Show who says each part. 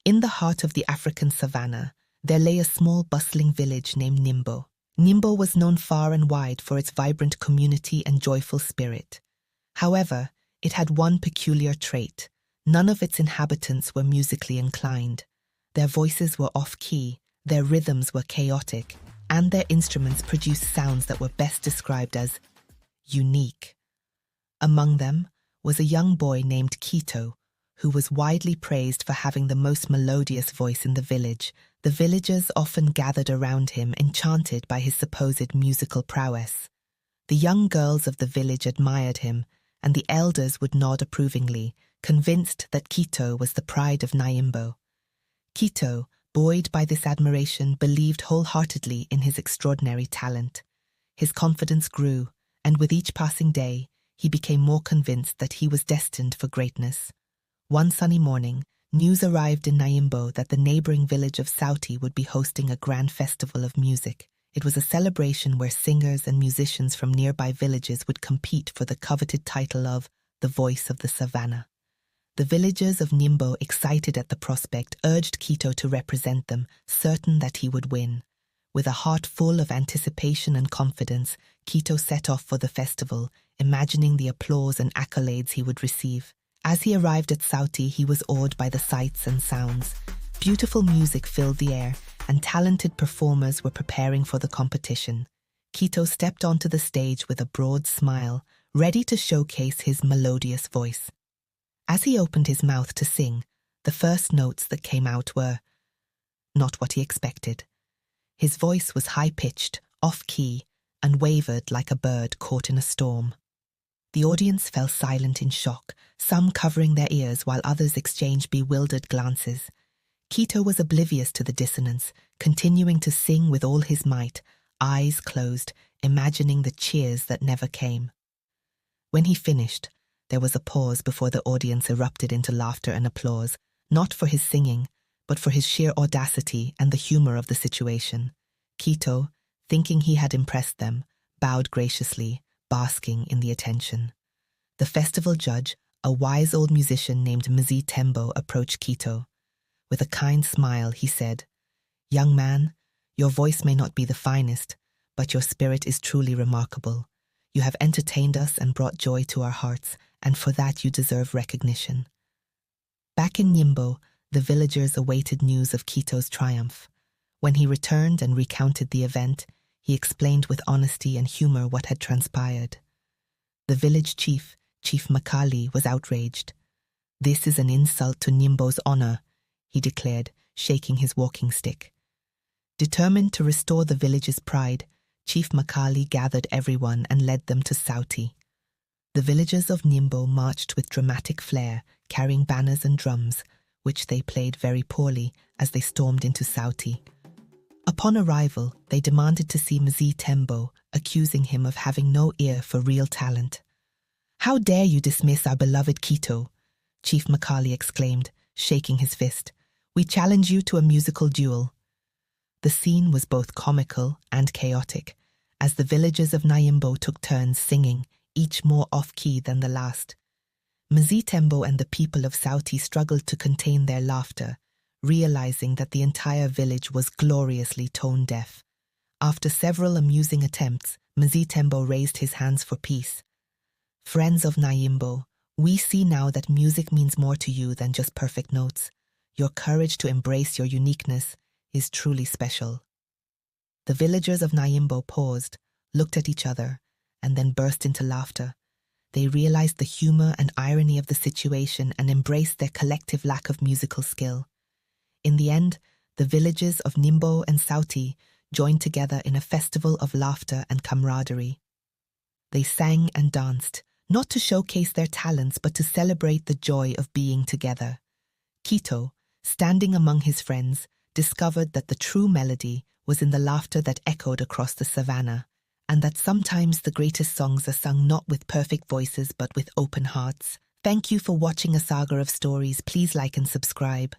Speaker 1: In the heart of the African savannah, there lay a small bustling village named Nimbo. Nimbo was known far and wide for its vibrant community and joyful spirit. However, it had one peculiar trait. None of its inhabitants were musically inclined. Their voices were off-key, their rhythms were chaotic, and their instruments produced sounds that were best described as unique. Among them was a young boy named Kito, who was widely praised for having the most melodious voice in the village. The villagers often gathered around him, enchanted by his supposed musical prowess. The young girls of the village admired him, and the elders would nod approvingly, convinced that Kito was the pride of Nyimbo. Kito, buoyed by this admiration, believed wholeheartedly in his extraordinary talent. His confidence grew, and with each passing day, he became more convinced that he was destined for greatness. One sunny morning, news arrived in Nyimbo that the neighboring village of Sauti would be hosting a grand festival of music. It was a celebration where singers and musicians from nearby villages would compete for the coveted title of the Voice of the Savanah. The villagers of Nimbo, excited at the prospect, urged Kito to represent them, certain that he would win. With a heart full of anticipation and confidence, Kito set off for the festival, imagining the applause and accolades he would receive. As he arrived at Sauti, he was awed by the sights and sounds. Beautiful music filled the air, and talented performers were preparing for the competition. Kito stepped onto the stage with a broad smile, ready to showcase his melodious voice. As he opened his mouth to sing, the first notes that came out were not what he expected. His voice was high-pitched, off-key, and wavered like a bird caught in a storm. The audience fell silent in shock, some covering their ears while others exchanged bewildered glances. Kito was oblivious to the dissonance, continuing to sing with all his might, eyes closed, imagining the cheers that never came. When he finished, there was a pause before the audience erupted into laughter and applause, not for his singing, but for his sheer audacity and the humor of the situation. Kito, thinking he had impressed them, bowed graciously, basking in the attention. The festival judge, a wise old musician named Mzee Tembo, approached Kito. With a kind smile, he said, "Young man, your voice may not be the finest, but your spirit is truly remarkable. You have entertained us and brought joy to our hearts, and for that you deserve recognition." Back in Nimbo, the villagers awaited news of Kito's triumph. When he returned and recounted the event, he explained with honesty and humor what had transpired. The village chief, Chief Makali, was outraged. "This is an insult to Nimbo's honor," he declared, shaking his walking stick. Determined to restore the village's pride, Chief Makali gathered everyone and led them to Sauti. The villagers of Nimbo marched with dramatic flair, carrying banners and drums, which they played very poorly as they stormed into Sauti. Upon arrival, they demanded to see Mzee Tembo, accusing him of having no ear for real talent. "How dare you dismiss our beloved Kito?" Chief Makali exclaimed, shaking his fist. "We challenge you to a musical duel." The scene was both comical and chaotic, as the villagers of Nyimbo took turns singing, each more off-key than the last. Mzee Tembo and the people of Sauti struggled to contain their laughter, realizing that the entire village was gloriously tone-deaf. After several amusing attempts, Mzee Tembo raised his hands for peace. "Friends of Nyimbo, we see now that music means more to you than just perfect notes. Your courage to embrace your uniqueness is truly special." The villagers of Nyimbo paused, looked at each other, and then burst into laughter. They realized the humor and irony of the situation and embraced their collective lack of musical skill. In the end, the villages of Nimbo and Sauti joined together in a festival of laughter and camaraderie. They sang and danced, not to showcase their talents but to celebrate the joy of being together. Kito, standing among his friends, discovered that the true melody was in the laughter that echoed across the savannah, and that sometimes the greatest songs are sung not with perfect voices but with open hearts. Thank you for watching A Saga of Stories. Please like and subscribe.